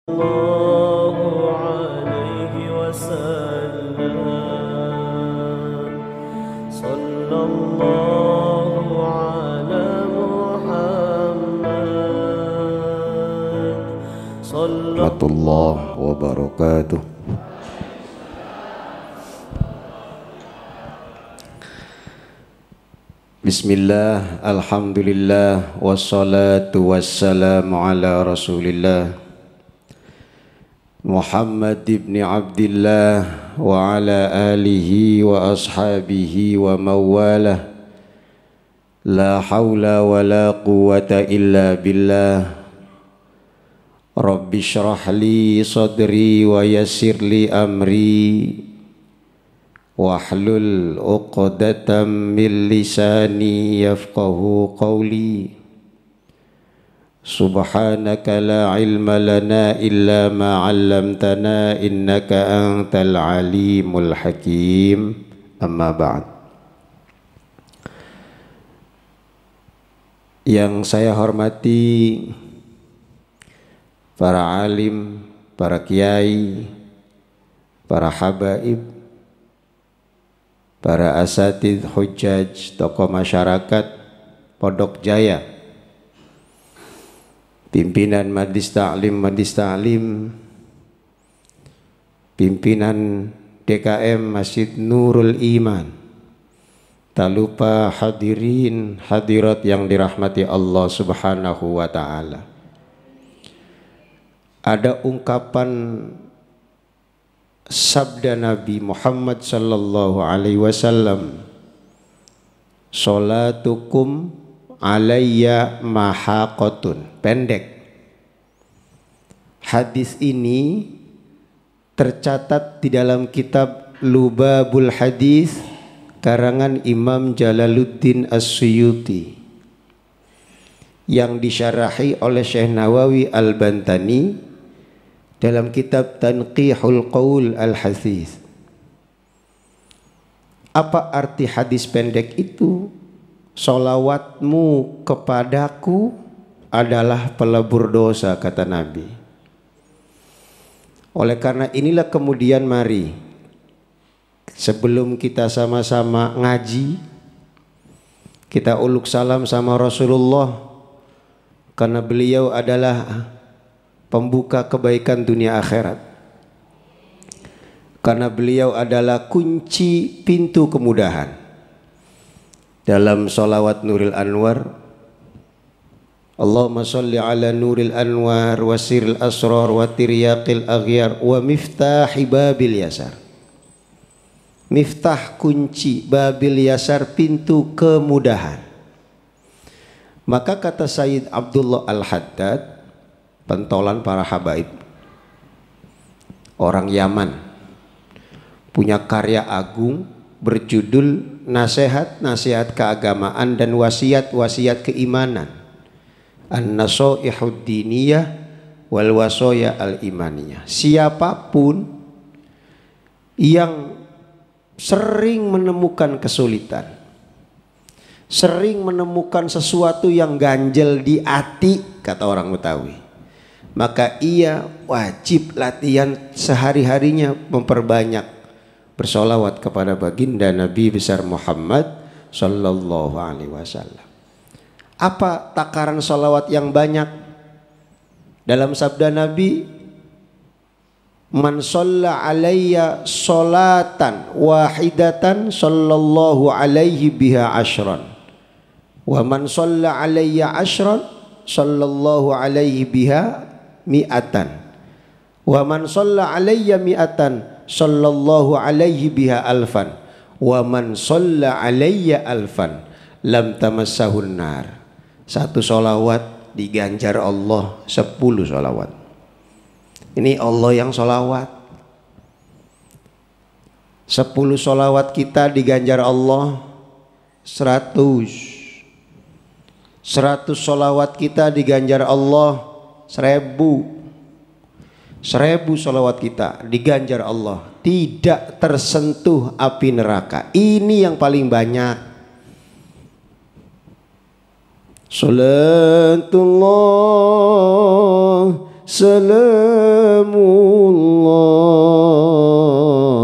الله عليه وسلم صلى الله على محمد ورحمة الله وبركاته. Bismillah, alhamdulillah, wassalatu wassalamu ala rasulillah Muhammad ibn Abdillah wa ala alihi wa ashabihi wa mawalah. La hawla wa la quwwata illa billah. Rabbi syrah li sadri wa yassir li amri wahlul uqdatam min lisani yafqahu qawli. Subhanaka la ilma lana illa ma 'allamtana innaka antal alimul hakim. Amma ba'd. Yang saya hormati para alim, para kiai, para habaib, para asatidz, hujjaj, tokoh masyarakat Pondok Jaya, pimpinan Majlis Ta'lim, pimpinan DKM Masjid Nurul Iman, tak lupa hadirin hadirat yang dirahmati Allah Subhanahu wa ta'ala. Ada ungkapan sabda Nabi Muhammad sallallahu alaihi wasallam, "Sholatukum alayya mahaqatun." Pendek. Hadis ini tercatat di dalam kitab Lubabul Hadis karangan Imam Jalaluddin As-Suyuti yang disyarahi oleh Syekh Nawawi Al-Bantani dalam kitab Tanqihul Qaul Al-Hasis. Apa arti hadis pendek itu? Solawatmu kepadaku adalah pelebur dosa, kata Nabi. Oleh karena inilah kemudian mari sebelum kita sama-sama ngaji, kita uluk salam sama Rasulullah, karena beliau adalah pembuka kebaikan dunia akhirat, karena beliau adalah kunci pintu kemudahan. Dalam sholawat Nuril Anwar, Allahumma sholli ala Nuril Anwar wa siril asrar wa tiryaqil aghyar wa miftahi babil yasar. Miftah, kunci, babil yasar, pintu kemudahan. Maka kata Sayyid Abdullah Al-Haddad, pentolan para habaib, orang Yaman, punya karya agung berjudul Nasihat-nasihat keagamaan dan wasiat-wasiat keimanan, An-Nasaihud Diniyah wal Wasaya Al-Imaniyah. Siapapun yang sering menemukan kesulitan, sering menemukan sesuatu yang ganjel di hati, kata orang Betawi, maka ia wajib latihan sehari-harinya memperbanyak bersolawat kepada baginda Nabi besar Muhammad sallallahu alaihi wasallam. Apa takaran solawat yang banyak? Dalam sabda Nabi, man shalla alayya sholatan wahidatan sallallahu alaihi biha ashran, wa man shalla alayya ashran sallallahu alaihi biha mi'atan, wa man shalla alayya mi'atan sallallahu alaihi biha alfan, wa man shalla alayya alfan lam tamassahun nar. Satu solawat diganjar Allah 10 solawat. Ini Allah yang solawat. 10 solawat kita diganjar Allah 100. 100 solawat kita diganjar Allah 1000. 1000 solawat kita diganjar Allah, tidak tersentuh api neraka. Ini yang paling banyak. Salatullah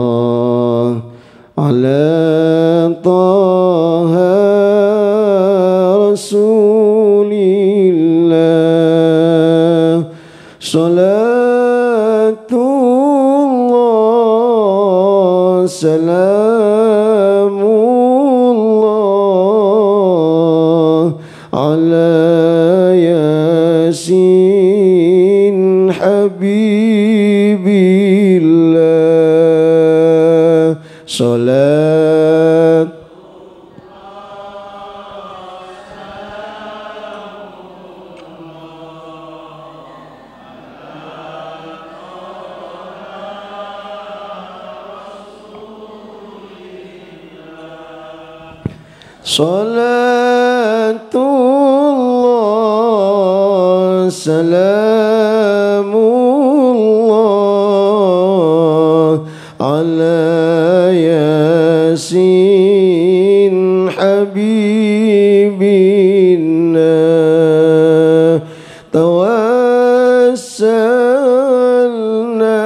salamullah ala taha rasulillah salatullah salamullah ala yasin habibillah salat salatullah salamullah ala yasin habibina tawassalna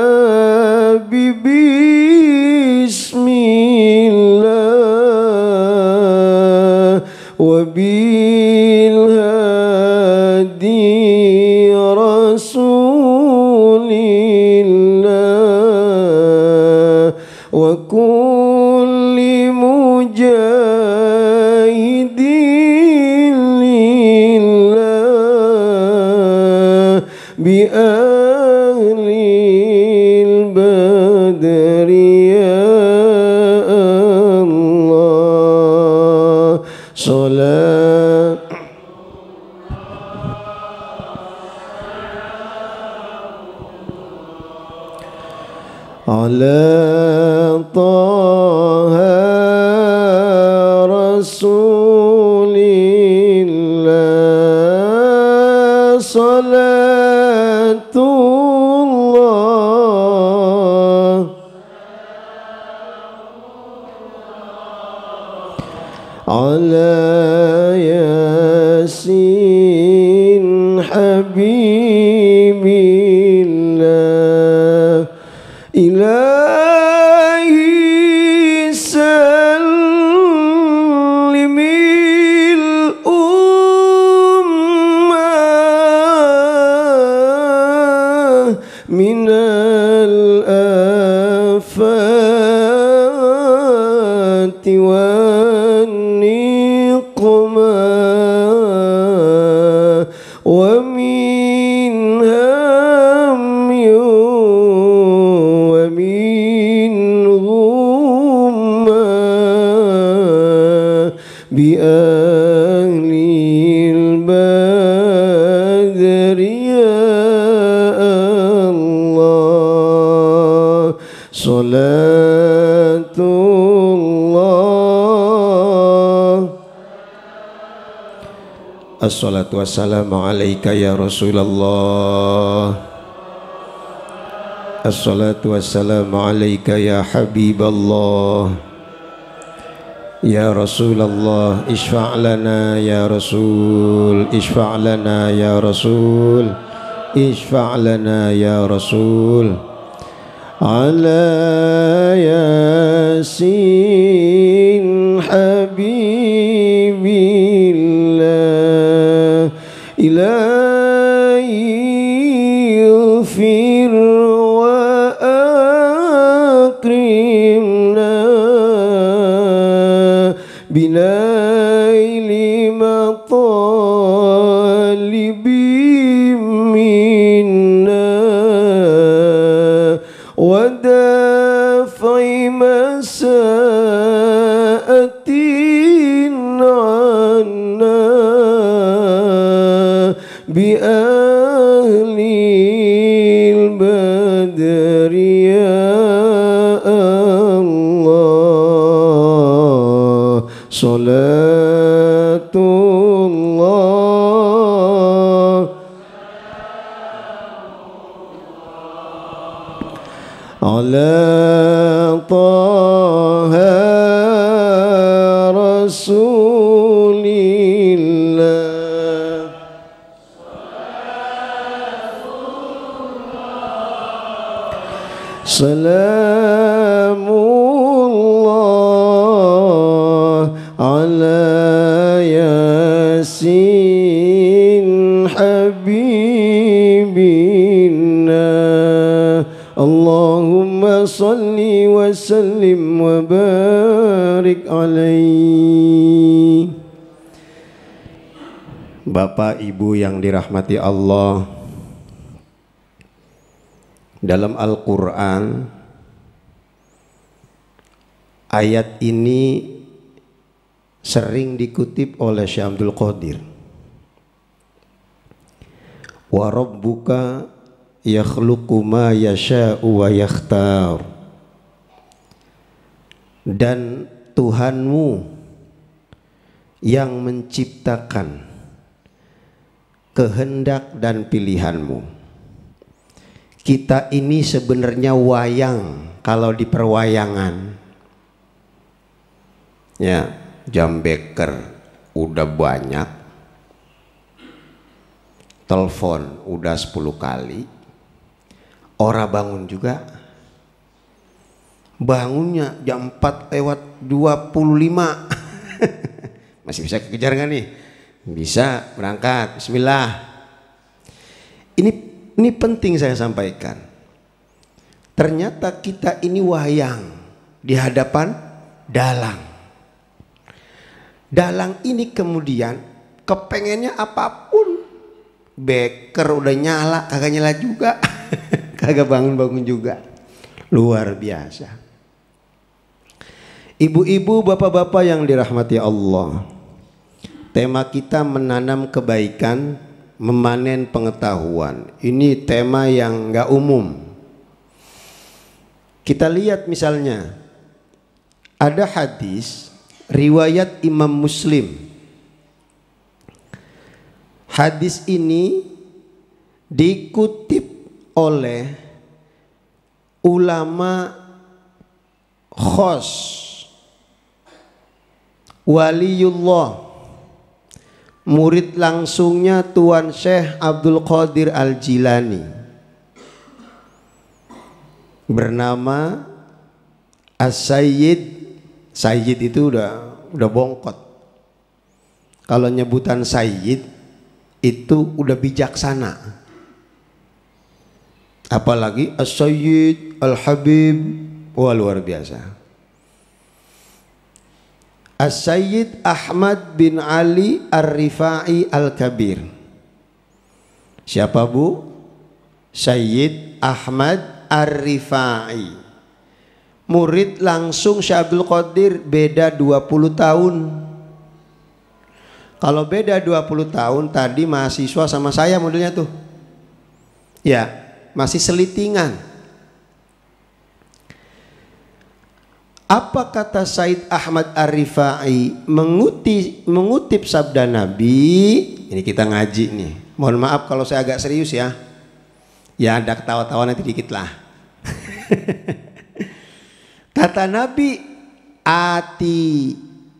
bismillah وبالهادي رسول الله وكل مجاهد لله بأهل البدر يا الله صلاة على طه رسول الله صلاة الله على ياسين حبيب الله إلهي سلم الأمة من الآفات والنقمة ومن هم ومن غمة بأهل البدر يا الله صلاة الله Assalatu wassalamu alaika ya Rasulullah Assalatu wassalamu alaika ya Habiballah Ya Rasulullah Ishfa' lana ya Rasul Ishfa' lana ya Rasul Ishfa' lana ya Rasul Ala yasin habibillah Ilahi ighfir wa akrimna binaili matalibi minna wa daf'i masa'atin anna بأهل البدر يا الله صلاة الله على طه رسول الله Salamullah ala yasin habibina Allahumma salli wa sallim wa barik alaihi. Bapak Ibu yang dirahmati Allah, dalam Al-Quran ayat ini sering dikutip oleh Syekh Abdul Qadir. Wa rabbuka yakhluqu ma yasha'u wa yakhtar. Dan Tuhanmu yang menciptakan kehendak dan pilihanmu. Kita ini sebenarnya wayang kalau di perwayangan. Ya, jam beker udah banyak, telepon udah 10 kali, ora bangun juga. Bangunnya jam 4:25. Masih bisa kekejar gak nih? Bisa, berangkat, bismillah. Ini penting saya sampaikan. Ternyata kita ini wayang di hadapan dalang. Dalang ini kemudian kepengennya apapun. Beker udah nyala, kagak nyala juga. Kagak bangun-bangun juga. Luar biasa. Ibu-ibu, bapak-bapak yang dirahmati Allah, tema kita menanam kebaikan, memanen pengetahuan. Ini tema yang gak umum. Kita lihat misalnya ada hadis riwayat Imam Muslim. Hadis ini dikutip oleh ulama khos, waliullah, murid langsungnya Tuan Syekh Abdul Qadir Al-Jilani, bernama As-Sayyid. Sayyid itu udah bongkot. Kalau nyebutan Sayyid itu udah bijaksana. Apalagi As-Sayyid Al-Habib, wah luar biasa. As-Sayyid Ahmad bin Ali Ar-Rifai Al-Kabir. Siapa Bu? Sayyid Ahmad Ar-Rifai. Murid langsung Syekh Abdul Qadir, beda 20 tahun. Kalau beda 20 tahun, tadi mahasiswa sama saya modelnya tuh. Ya, masih selitingan. Apa kata Said Ahmad Ar-Rifai mengutip sabda Nabi? Ini kita ngaji nih. Mohon maaf kalau saya agak serius ya. Ya ada ketawa-tawa nanti dikit lah. Kata Nabi, ati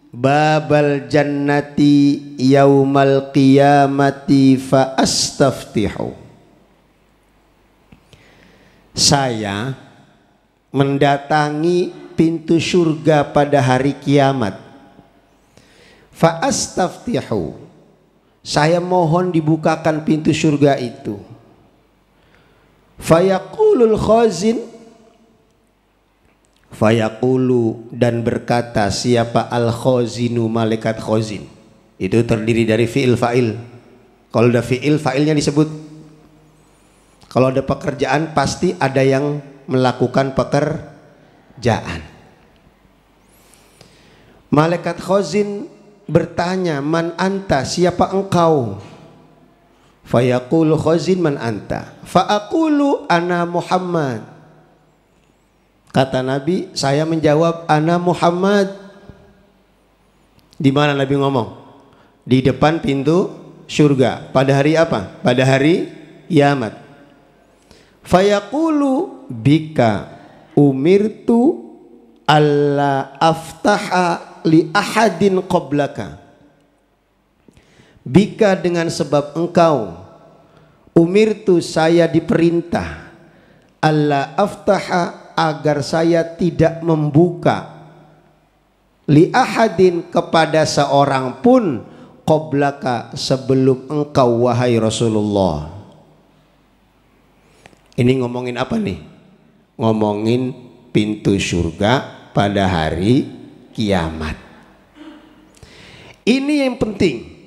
babal jannati yaumal qiyamati fa astaftihu. Saya mendatangi pintu surga pada hari kiamat. Fa astaftihu. Saya mohon dibukakan pintu surga itu. Fayaqulul khazin, fayaqulu, dan berkata siapa al-khazinu, malaikat khazin. Itu terdiri dari fi'il fa'il. Kalau ada fi'il, fa'ilnya disebut. Kalau ada pekerjaan pasti ada yang melakukan pekerjaan. Malaikat khazin bertanya, man anta, siapa engkau? Fayaqulu khazin, man anta? Fa'aqulu ana Muhammad. Kata Nabi, saya menjawab ana Muhammad. Di mana Nabi ngomong? Di depan pintu surga. Pada hari apa? Pada hari kiamat. Fayaqulu bika umirtu alla aftaha li ahadin qablaka. Bika, dengan sebab engkau, umirtu, saya diperintah, alla aftaha, agar saya tidak membuka, li ahadin, kepada seorang pun, qablaka, sebelum engkau wahai Rasulullah. Ini ngomongin apa nih? Ngomongin pintu surga pada hari kiamat. Ini yang penting.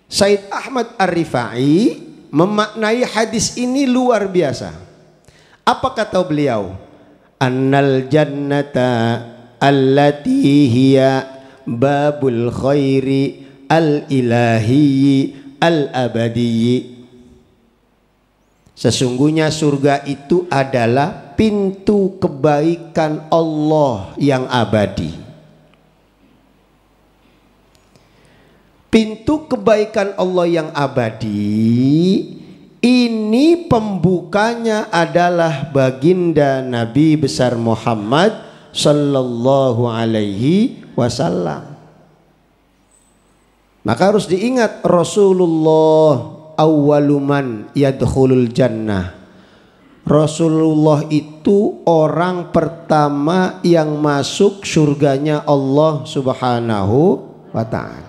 Said Ahmad Ar-Rifai memaknai hadis ini luar biasa. Apa kata beliau? Annal jannata allati hiya babul khairi al-ilahiyyi al-abadiyyi. Sesungguhnya surga itu adalah pintu kebaikan Allah yang abadi. Pintu kebaikan Allah yang abadi ini pembukanya adalah baginda Nabi besar Muhammad sallallahu alaihi wasallam. Maka harus diingat, Rasulullah awwaluman yadkhulul jannah. Rasulullah itu orang pertama yang masuk surganya Allah subhanahu wa ta'ala.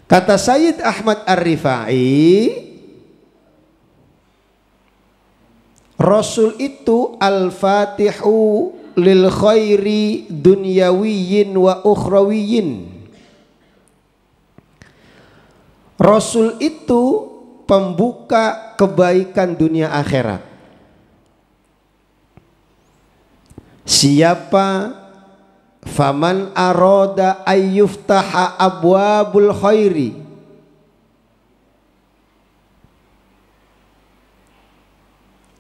Kata Sayyid Ahmad Ar-Rifai, Rasul itu al-fatihu lil khairi dunyawiyyin wa ukhrawiyyin. Rasul itu pembuka kebaikan dunia akhirat. Siapa faman aroda ayyuftaha abwabul khairi,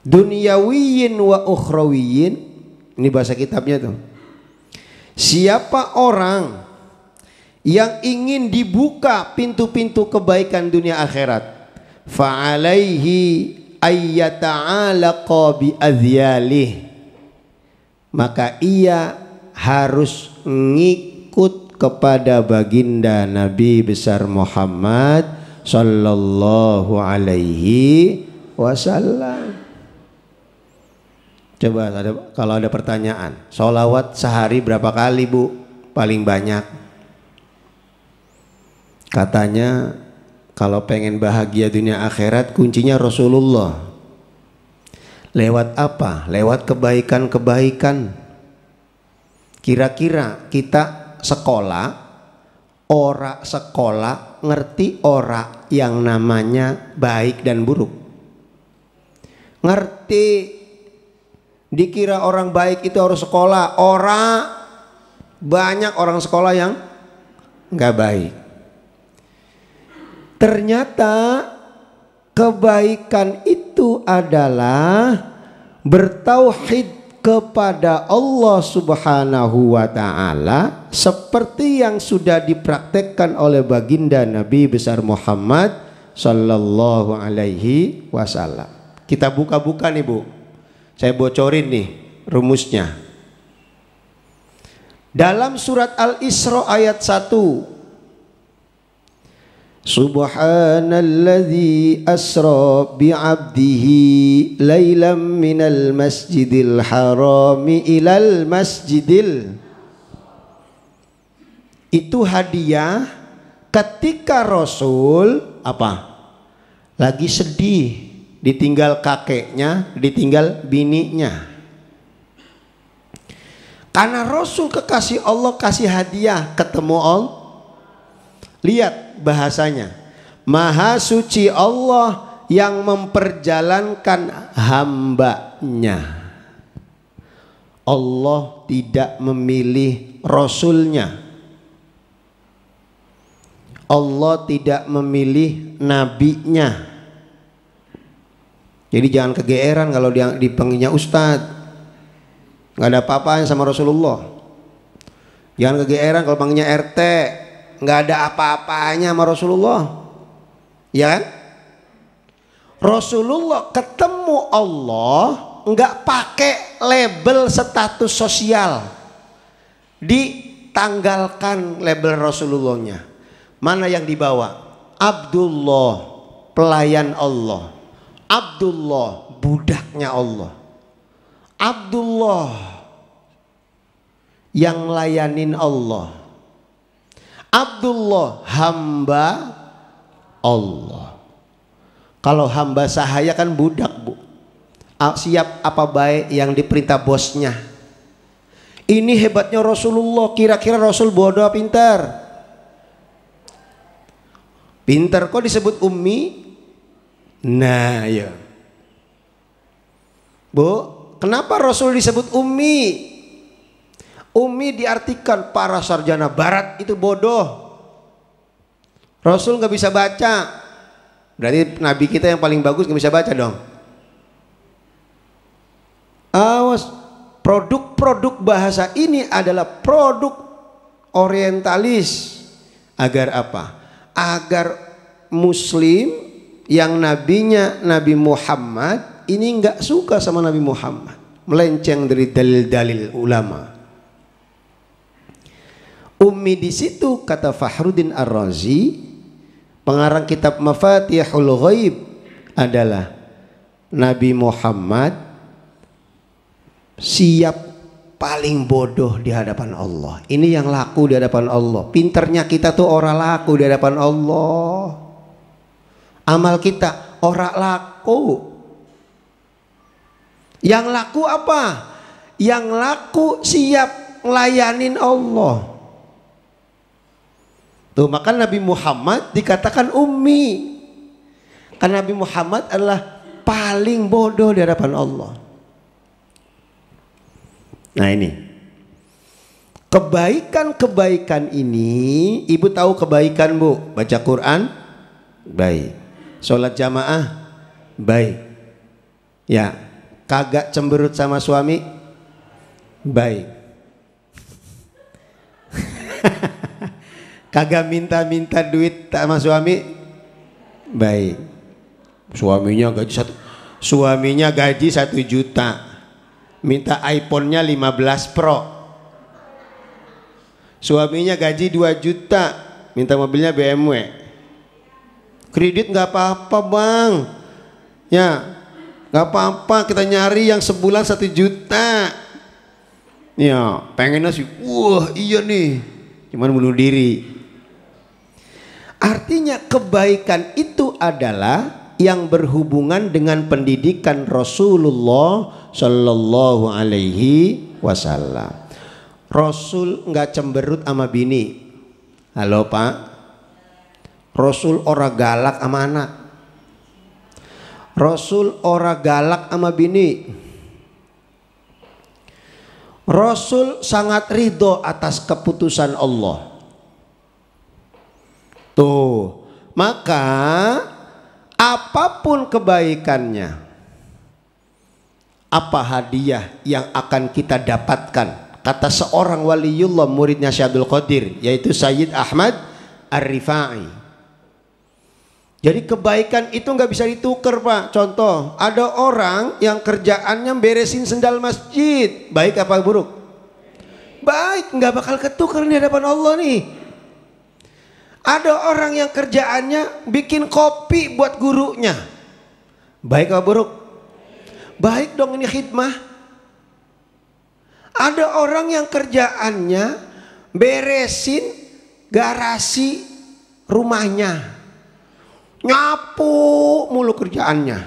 dunyawiyyin wa ukhrawiyyin. Ini bahasa kitabnya tuh. Siapa orang yang ingin dibuka pintu-pintu kebaikan dunia akhirat, fa'alaihi ayyata'alaqa bi adhyalih, maka ia harus ngikut kepada baginda Nabi besar Muhammad sallallahu alaihi wasallam. Coba kalau ada pertanyaan, sholawat sehari berapa kali Bu? Paling banyak. Katanya kalau pengen bahagia dunia akhirat kuncinya Rasulullah. Lewat apa? Lewat kebaikan-kebaikan. Kira-kira kita sekolah, ora sekolah ngerti ora yang namanya baik dan buruk? Ngerti. Dikira orang baik itu harus sekolah. Ora, banyak orang sekolah yang nggak baik. Ternyata kebaikan itu adalah bertauhid kepada Allah subhanahu wa ta'ala, seperti yang sudah dipraktekkan oleh baginda Nabi besar Muhammad sallallahu alaihi wasallam. Kita buka-buka nih Bu, saya bocorin nih rumusnya. Dalam surat Al-Isra ayat 1, Subhanalladzi asra bi'abdihi lailam minal masjidil harami ilal masjidil. Itu hadiah ketika Rasul apa? Lagi sedih, ditinggal kakeknya, ditinggal bininya. Karena Rasul kekasih Allah kasih hadiah ketemu Allah. Lihat bahasanya, Maha suci Allah yang memperjalankan hambanya. Allah tidak memilih Rasulnya. Allah tidak memilih nabinya. Jadi jangan kegeeran kalau dipanggilnya Ustadz. Nggak ada apa-apanya sama Rasulullah. Jangan kegeeran kalau panggilnya RT. Nggak ada apa-apanya sama Rasulullah. Ya kan? Rasulullah ketemu Allah nggak pakai label status sosial. Ditanggalkan label Rasulullahnya. Mana yang dibawa? Abdullah, pelayan Allah. Abdullah budaknya Allah. Abdullah, yang layanin Allah. Abdullah, hamba Allah. Kalau hamba sahaya kan budak, Bu. Siap apa baik yang diperintah bosnya. Ini hebatnya Rasulullah. Kira-kira Rasul bodoh pintar? Pintar kok disebut ummi. Nah ya Bu, kenapa Rasul disebut ummi? Ummi diartikan para sarjana barat itu bodoh. Rasul gak bisa baca. Berarti Nabi kita yang paling bagus gak bisa baca dong. Awas, produk-produk bahasa ini adalah produk orientalis. Agar apa? Agar Muslim yang nabinya Nabi Muhammad ini nggak suka sama Nabi Muhammad, melenceng dari dalil-dalil ulama. Ummi di situ kata Fakhruddin Ar-Razi, pengarang kitab Mafatihul Ghaib, adalah Nabi Muhammad siap paling bodoh di hadapan Allah. Ini yang laku di hadapan Allah. Pinternya kita tuh orang laku di hadapan Allah. Amal kita orang laku. Yang laku apa? Yang laku siap ngelayanin Allah. Tuh maka Nabi Muhammad dikatakan ummi. Karena Nabi Muhammad adalah paling bodoh di hadapan Allah. Nah ini kebaikan-kebaikan ini, ibu tahu kebaikan Bu, baca Quran baik, sholat jamaah baik, ya kagak cemberut sama suami baik, kagak minta-minta duit sama suami baik, suaminya gaji 1 juta, minta iPhone-nya 15 Pro. Suaminya gaji 2 juta, minta mobilnya BMW. Kredit nggak apa-apa bang, ya nggak apa-apa, kita nyari yang sebulan 1 juta. Ya pengennya sih, wah iya nih, cuman bunuh diri. Artinya kebaikan itu adalah yang berhubungan dengan pendidikan Rasulullah Sallallahu Alaihi Wasallam. Rasul nggak cemberut sama bini. Halo Pak. Rasul ora galak sama anak. Rasul ora galak sama bini. Rasul sangat ridho atas keputusan Allah. Tuh, maka apapun kebaikannya, apa hadiah yang akan kita dapatkan, kata seorang waliullah muridnya Syekh Abdul Qadir, yaitu Sayyid Ahmad Ar-Rifai. Jadi kebaikan itu nggak bisa ditukar Pak. Contoh, ada orang yang kerjaannya beresin sendal masjid, baik apa buruk? Baik, nggak bakal ketukar di hadapan Allah nih. Ada orang yang kerjaannya bikin kopi buat gurunya, baik apa buruk? Baik dong, ini khidmah. Ada orang yang kerjaannya beresin garasi rumahnya, nyapu mulu kerjaannya.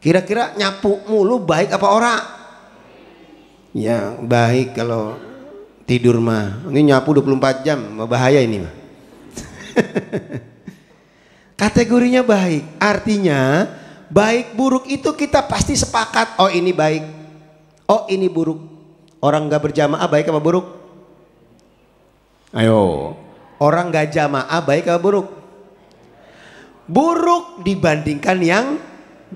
Kira-kira nyapu mulu baik apa ora? Ya baik kalau tidur mah. Ini nyapu 24 jam, bahaya ini mah. Kategorinya baik, artinya baik buruk itu kita pasti sepakat. Oh ini baik, oh ini buruk. Orang gak berjamaah baik apa buruk? Ayo, orang gak jamaah baik apa buruk? Buruk dibandingkan yang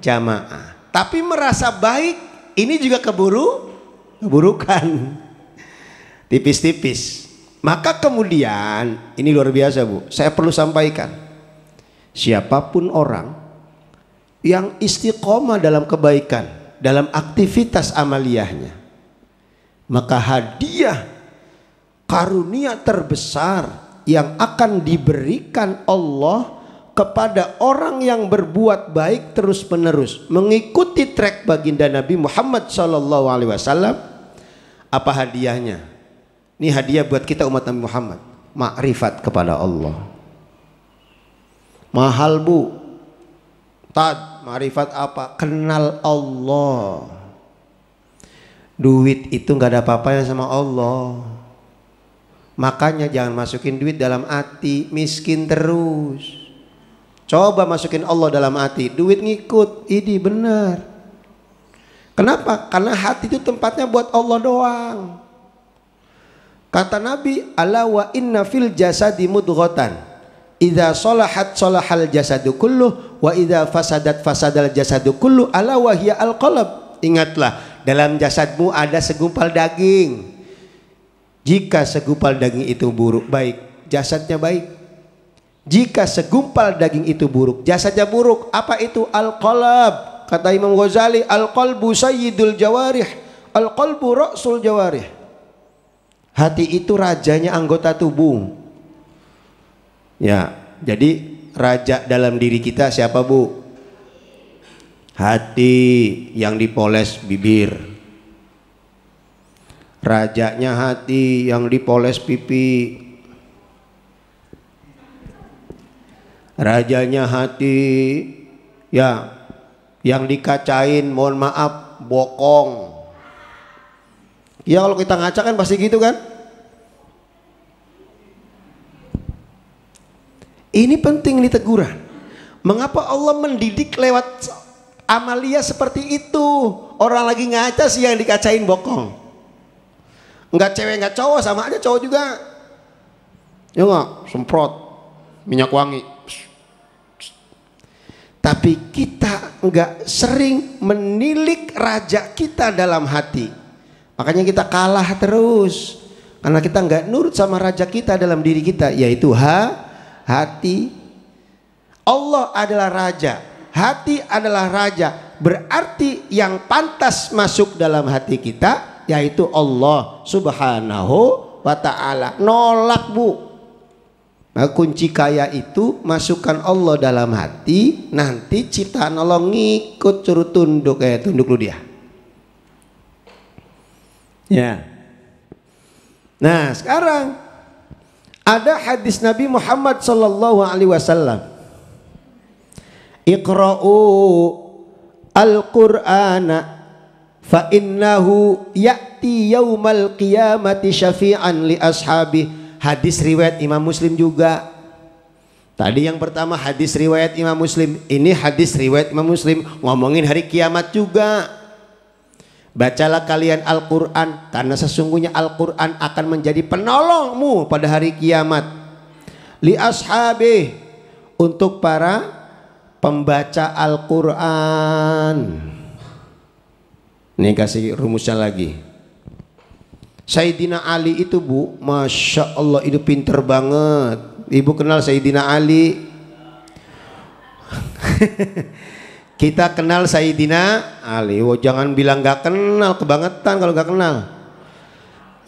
jamaah. Tapi merasa baik, ini juga keburukan. Tipis-tipis. Maka kemudian, ini luar biasa Bu, saya perlu sampaikan, siapapun orang yang istiqomah dalam kebaikan, dalam aktivitas amaliyahnya, maka hadiah karunia terbesar yang akan diberikan Allah kepada orang yang berbuat baik terus menerus mengikuti trek baginda Nabi Muhammad SAW. Apa hadiahnya? Ini hadiah buat kita umat Nabi Muhammad, makrifat kepada Allah. Mahal bu, tad, makrifat apa? Kenal Allah. Duit itu nggak ada apa-apanya sama Allah. Makanya jangan masukin duit dalam hati, miskin terus. Coba masukin Allah dalam hati, duit ngikut, ini benar. Kenapa? Karena hati itu tempatnya buat Allah doang. Kata Nabi, ala wa inna fil jasadi mudghatan, idza salahat salahal jasadu kulluh, wa idza fasadat fasadal jasadu kulluh, ala wa hiya al qalb. Ingatlah, dalam jasadmu ada segumpal daging. Jika segumpal daging itu buruk, baik, jasadnya baik. Jika segumpal daging itu buruk, jasadnya buruk. Apa itu? Al-qalb. Kata Imam Ghazali, al-qalbu sayyidul jawarih, al-qalbu ra'sul jawarih. Hati itu rajanya anggota tubuh. Ya, jadi raja dalam diri kita siapa bu? Hati yang dipoles bibir. Rajanya hati yang dipoles pipi. Rajanya hati ya yang dikacain, mohon maaf, bokong. Ya kalau kita ngaca kan pasti gitu kan. Ini penting diteguran. Mengapa Allah mendidik lewat amalia seperti itu? Orang lagi ngaca sih yang dikacain bokong. Enggak cewek enggak cowok, sama aja cowok juga. Ya enggak, semprot minyak wangi. Tapi kita enggak sering menilik raja kita dalam hati. Makanya kita kalah terus. Karena kita enggak nurut sama raja kita dalam diri kita, yaitu hati. Allah adalah raja, hati adalah raja. Berarti yang pantas masuk dalam hati kita yaitu Allah Subhanahu wa ta'ala. Nolak bu. Nah, kunci kaya itu masukkan Allah dalam hati, nanti ciptaan Allah ngikut suruh tunduk, tunduk lu dia. Ya. Nah sekarang ada hadis Nabi Muhammad sallallahu alaihi wasallam. Iqra'u al-Qur'ana fa innahu ya'ti yaumal qiyamati syafi'an li ashabi. Hadis riwayat Imam Muslim juga. Tadi yang pertama hadis riwayat Imam Muslim, ini hadis riwayat Imam Muslim ngomongin hari kiamat juga. Bacalah kalian Al-Quran, karena sesungguhnya Al-Quran akan menjadi penolongmu pada hari kiamat. Li ashabi, untuk para pembaca Al-Quran. Ini kasih rumusnya lagi. Sayyidina Ali itu bu, Masya Allah itu pinter banget. Ibu kenal Sayyidina Ali? Kita kenal Sayyidina Ali. Oh, jangan bilang gak kenal, kebangetan kalau gak kenal.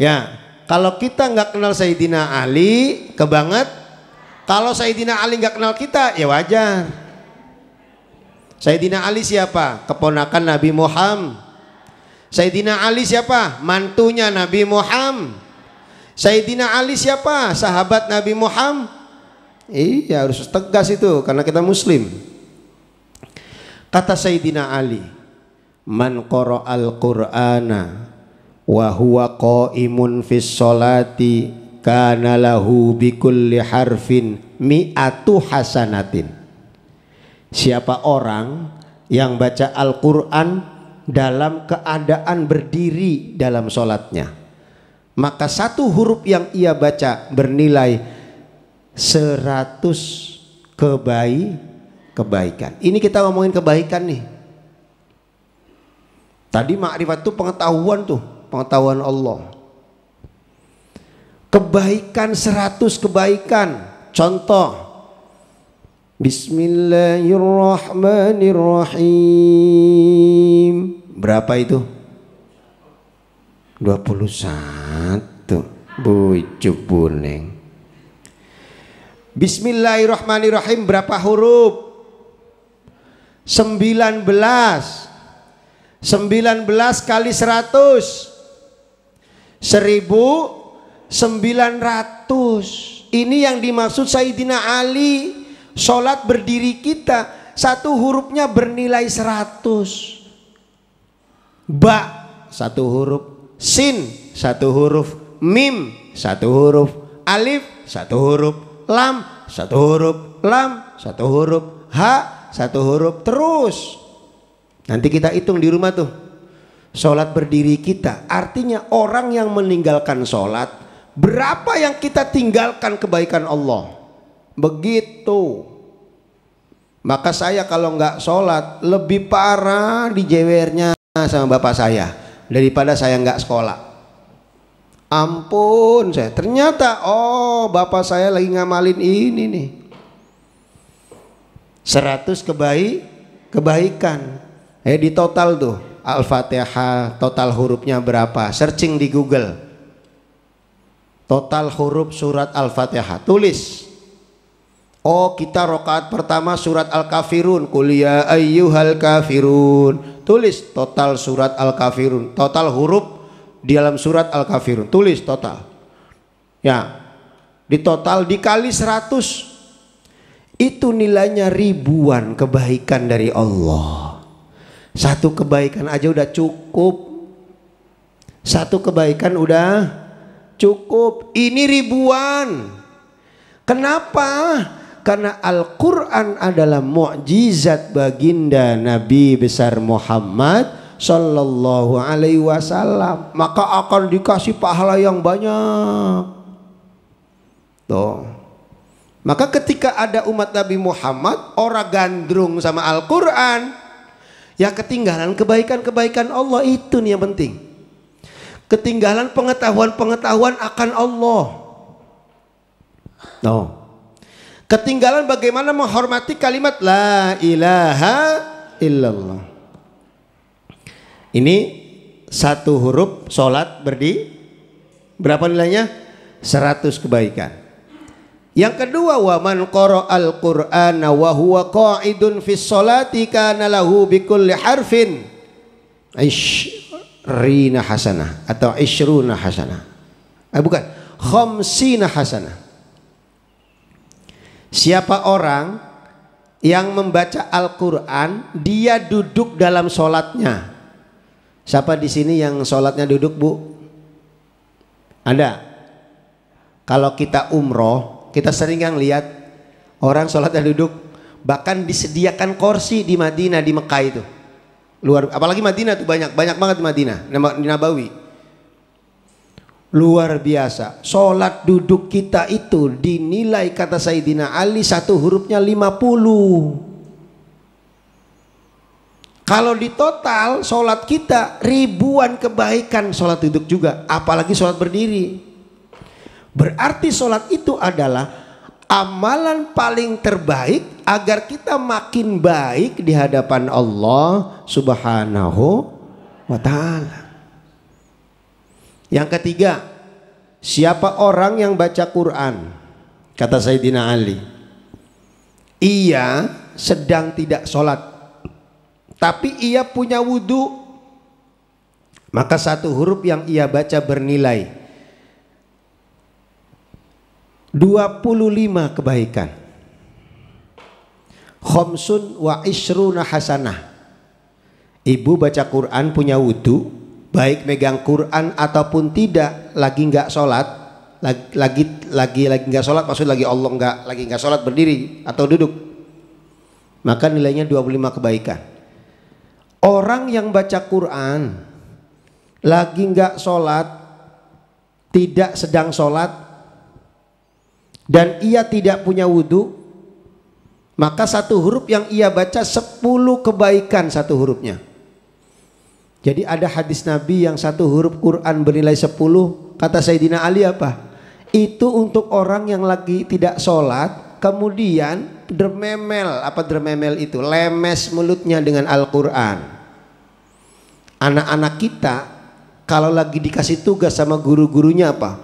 Ya, kalau kita gak kenal Sayyidina Ali, kebanget. Kalau Sayyidina Ali gak kenal kita, ya wajar. Sayyidina Ali siapa? Keponakan Nabi Muhammad. Sayyidina Ali siapa? Mantunya Nabi Muhammad. Sayyidina Ali siapa? Sahabat Nabi Muhammad. Iya, harus tegas itu karena kita muslim. Kata Sayyidina Ali, man qara'al Qur'ana wa huwa qa'imun fis sholati kana lahu bikulli harfin mi'atu hasanatin. Siapa orang yang baca Al-Quran dalam keadaan berdiri dalam sholatnya, maka satu huruf yang ia baca bernilai 100 kebaikan. Ini kita ngomongin kebaikan nih. Tadi makrifat itu pengetahuan tuh, pengetahuan Allah. Kebaikan 100 kebaikan. Contoh, Bismillahirrahmanirrahim. Berapa itu? 21. Bujuk buneng. Bismillahirrahmanirrahim berapa huruf? 19. 19 kali 100 1900. Ini yang dimaksud Sayyidina Ali. Sholat berdiri kita satu hurufnya bernilai 100. Ba satu huruf, sin satu huruf, mim satu huruf, alif satu huruf, lam satu huruf, lam satu huruf, ha satu huruf, terus. Nanti kita hitung di rumah tuh. Sholat berdiri kita, artinya orang yang meninggalkan sholat, berapa yang kita tinggalkan kebaikan Allah. Begitu. Maka saya kalau nggak sholat lebih parah dijewernya sama bapak saya daripada saya nggak sekolah. Ampun, saya ternyata bapak saya lagi ngamalin ini nih. 100 kebaikan. Di total tuh Al-Fatihah total hurufnya berapa? Searching di Google. Total huruf surat Al-Fatihah. Tulis. Kita rakaat pertama surat Al-Kafirun. Qul ya ayyuhal kafirun. Tulis total surat Al-Kafirun. Total huruf di dalam surat Al-Kafirun. Tulis total. Ya. Di total dikali 100. Itu nilainya ribuan kebaikan dari Allah. Satu kebaikan aja udah cukup. Satu kebaikan udah cukup. Ini ribuan. Kenapa? Karena Al-Quran adalah mukjizat baginda Nabi besar Muhammad Sallallahu Alaihi Wasallam. Maka akan dikasih pahala yang banyak. Tuh. Maka ketika ada umat Nabi Muhammad orang gandrung sama Al-Quran, ya ketinggalan kebaikan-kebaikan Allah. Itu nih yang penting. Ketinggalan pengetahuan-pengetahuan akan Allah. No. Ketinggalan bagaimana menghormati kalimat la ilaha illallah. Ini satu huruf sholat berapa nilainya? 100 kebaikan. Yang kedua, wa man qara'al Qur'ana wa huwa qa'idun fis sholati kana lahu bikulli harfin ishrina hasanah atau ishruna hasanah. Bukan, khamsina hasanah. Siapa orang yang membaca Al-Qur'an, dia duduk dalam sholatnya. Siapa di sini yang sholatnya duduk, Bu? Ada? Kalau kita umroh, kita sering yang lihat orang sholatnya duduk. Bahkan disediakan kursi di Madinah, di Mekah itu. Apalagi Madinah tuh banyak banget di Madinah, di Nabawi. Luar biasa. Sholat duduk kita itu dinilai kata Sayyidina Ali satu hurufnya 50. Kalau di total sholat kita ribuan kebaikan sholat duduk juga. Apalagi sholat berdiri. Berarti sholat itu adalah amalan paling terbaik agar kita makin baik di hadapan Allah Subhanahu wa ta'ala. Yang ketiga, siapa orang yang baca Quran, kata Sayyidina Ali, ia sedang tidak sholat tapi ia punya wudhu, maka satu huruf yang ia baca bernilai 25 kebaikan. Khamsun wa ishruna hasanah. Ibu baca Quran punya wudhu, baik megang Quran ataupun tidak, lagi nggak sholat, lagi nggak sholat, maksud lagi nggak sholat berdiri atau duduk, maka nilainya 25 kebaikan. Orang yang baca Quran lagi nggak sholat, tidak sedang sholat, dan ia tidak punya wudhu, maka satu huruf yang ia baca 10 kebaikan satu hurufnya. Jadi ada hadis Nabi yang satu huruf Quran bernilai 10. Kata Sayyidina Ali apa? Itu untuk orang yang lagi tidak sholat, kemudian dermemel itu, lemes mulutnya dengan Al-Quran. Anak-anak kita kalau lagi dikasih tugas sama guru-gurunya apa?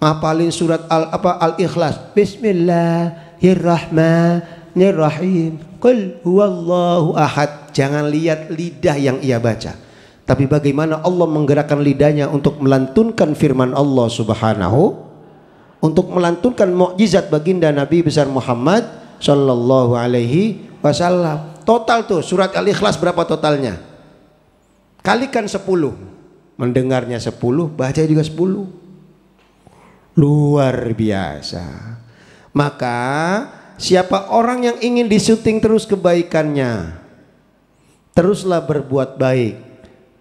Ngapalin surat Al-Ikhlas. Bismillah, Bismillahirrahmanirrahim. Qul huwallahu ahad. Jangan lihat lidah yang ia baca, tapi bagaimana Allah menggerakkan lidahnya untuk melantunkan firman Allah Subhanahu, untuk melantunkan mukjizat baginda Nabi besar Muhammad sallallahu alaihi wasallam. Total tuh surat Al-Ikhlas berapa totalnya? Kalikan 10. Mendengarnya 10, baca juga 10. Luar biasa. Maka siapa orang yang ingin disyuting terus kebaikannya, teruslah berbuat baik,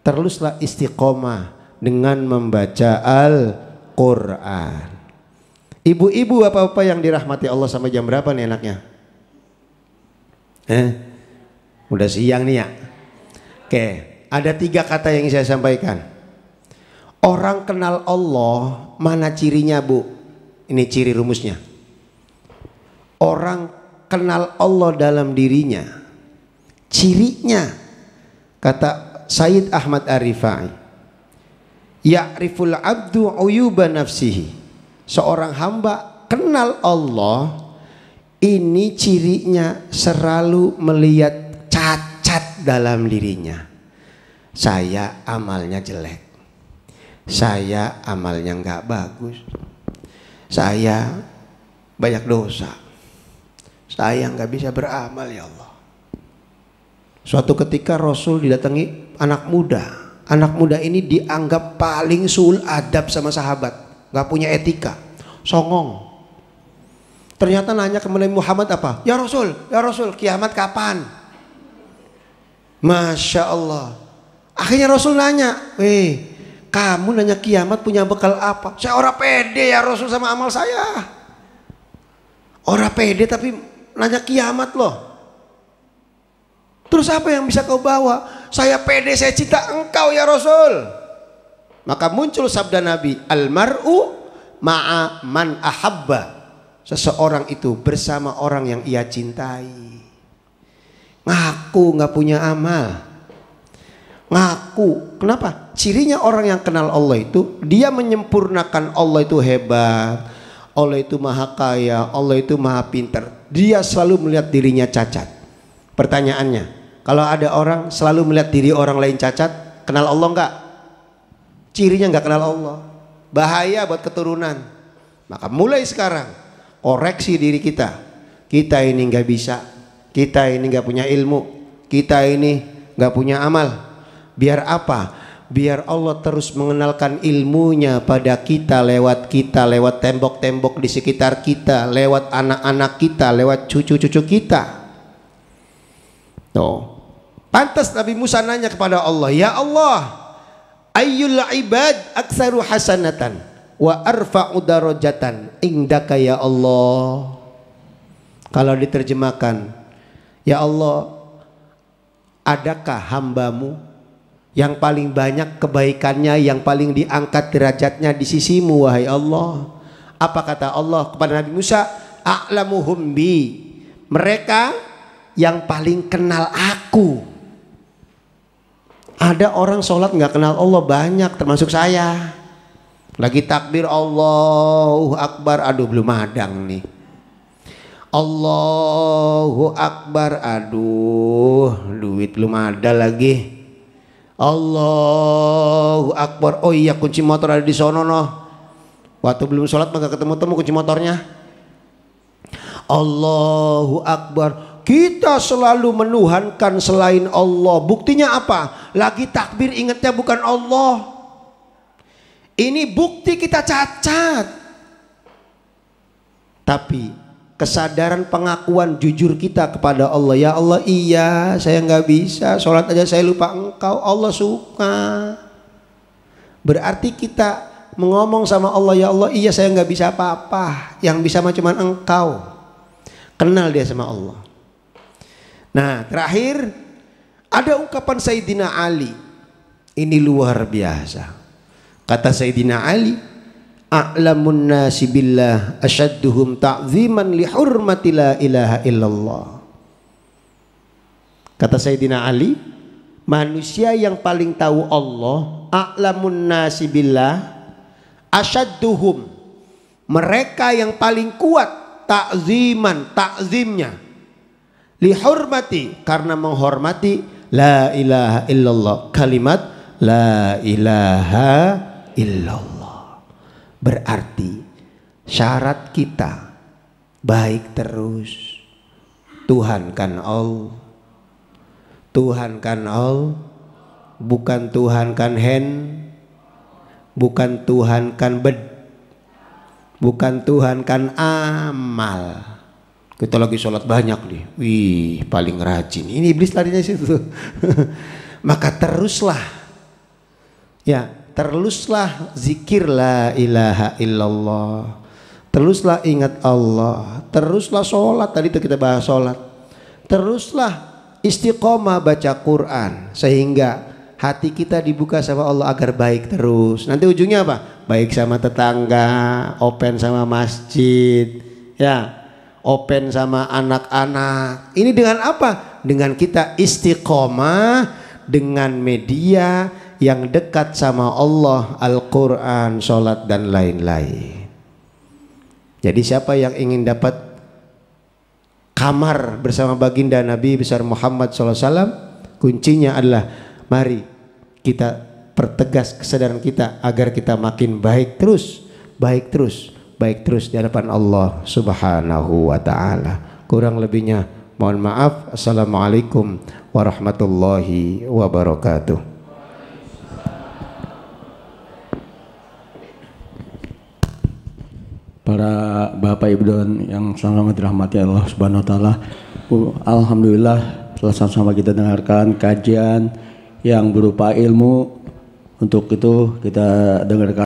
teruslah istiqomah dengan membaca Al-Quran. Ibu-ibu, bapak-bapak yang dirahmati Allah, sampai jam berapa nih enaknya? Udah siang nih ya. Oke, ada 3 kata yang ingin saya sampaikan. Orang kenal Allah, mana cirinya bu? Ini ciri rumusnya. Orang kenal Allah dalam dirinya, cirinya, kata Sayyid Ahmad Ar-Rifai, ya'riful abdu uyuba nafsihi. Seorang hamba kenal Allah, ini cirinya selalu melihat cacat dalam dirinya. Saya amalnya jelek, saya amalnya nggak bagus, saya banyak dosa, saya nggak bisa beramal ya Allah. Suatu ketika Rasul didatangi anak muda. Anak muda ini dianggap paling suul adab sama sahabat, nggak punya etika, songong. Ternyata nanya ke Nabi Muhammad apa? Ya Rasul, kiamat kapan? Masya Allah. Akhirnya Rasul nanya, kamu nanya kiamat punya bekal apa? Saya orang pede ya Rasul sama amal saya. Orang pede tapi nanya kiamat loh. Terus apa yang bisa kau bawa? Saya pede, saya cinta engkau ya Rasul. Maka muncul sabda Nabi, almar'u ma'a man ahabba. Seseorang itu bersama orang yang ia cintai. Ngaku nggak punya amal, ngaku. Kenapa? Cirinya orang yang kenal Allah itu, dia menyempurnakan Allah itu hebat, Allah itu maha kaya, Allah itu maha pintar. Dia selalu melihat dirinya cacat. Pertanyaannya, kalau ada orang selalu melihat diri orang lain cacat, kenal Allah nggak? Cirinya nggak kenal Allah, bahaya buat keturunan. Maka mulai sekarang koreksi diri kita. Kita ini nggak bisa, kita ini nggak punya ilmu, kita ini nggak punya amal. Biar apa? Biar Allah terus mengenalkan ilmunya pada kita, lewat tembok-tembok di sekitar kita, lewat anak-anak kita, lewat cucu-cucu kita. Tuh. Pantas Nabi Musa nanya kepada Allah, ya Allah, ayyul ibad aktsaru hasanatan wa arfa'u darajatan indaka ya Allah. Kalau diterjemahkan, ya Allah, adakah hambamu yang paling banyak kebaikannya, yang paling diangkat derajatnya di sisimu wahai Allah? Apa kata Allah kepada Nabi Musa? A'lamuhum bi, mereka yang paling kenal aku. Ada orang sholat nggak kenal Allah banyak, termasuk saya. Lagi takbir Allahu Akbar, aduh belum madang nih. Allahu Akbar, aduh duit belum ada lagi. Allahu Akbar, oh iya kunci motor ada di sono noh. Waktu belum sholat maka ketemu kunci motornya. Allahu Akbar. Kita selalu menuhankan selain Allah. Buktinya apa? Lagi takbir ingatnya bukan Allah. Ini bukti kita cacat. Tapi kesadaran pengakuan jujur kita kepada Allah, ya Allah, iya saya nggak bisa sholat aja saya lupa engkau, Allah suka. Berarti kita mengomong sama Allah, ya Allah, iya saya nggak bisa apa-apa, yang bisa cuma engkau. Kenal dia sama Allah. Nah terakhir ada ungkapan Sayyidina Ali, ini luar biasa. Kata Sayyidina Ali, a'lamun nasi billah asyadduhum ta'ziman li hurmati la ilaha illallah. Kata Sayyidina Ali, manusia yang paling tahu Allah, a'lamun nasi billah asyadduhum, mereka yang paling kuat Ta'ziman, takzimnya. Lihurmati, karena menghormati la ilaha illallah, kalimat la ilaha illallah. Berarti syarat kita baik terus. Tuhan kan Allah, Tuhan kan Allah, bukan Tuhan kan bukan Tuhan kan bukan Tuhan kan amal. Kita lagi sholat banyak nih, wih paling rajin. Ini iblis larinya situ. Maka teruslah, ya teruslah zikir la ilaha illallah, teruslah ingat Allah, teruslah sholat. Tadi itu kita bahas sholat. Teruslah istiqomah baca Quran sehingga hati kita dibuka sama Allah agar baik terus. Nanti ujungnya apa? Baik sama tetangga, open sama masjid, ya, open sama anak-anak. Ini dengan apa? Dengan kita istiqomah dengan media yang dekat sama Allah, Al-Quran, sholat dan lain-lain. Jadi siapa yang ingin dapat kamar bersama baginda Nabi besar Muhammad SAW, kuncinya adalah mari kita pertegas kesadaran kita agar kita makin baik terus, baik terus, baik terus di hadapan Allah Subhanahu wa ta'ala. Kurang lebihnya mohon maaf. Assalamualaikum warahmatullahi wabarakatuh. Para Bapak Ibu yang sangat dirahmati Allah Subhanahu wa taala. Alhamdulillah telah sama-sama kita dengarkan kajian yang berupa ilmu. Untuk itu kita dengarkan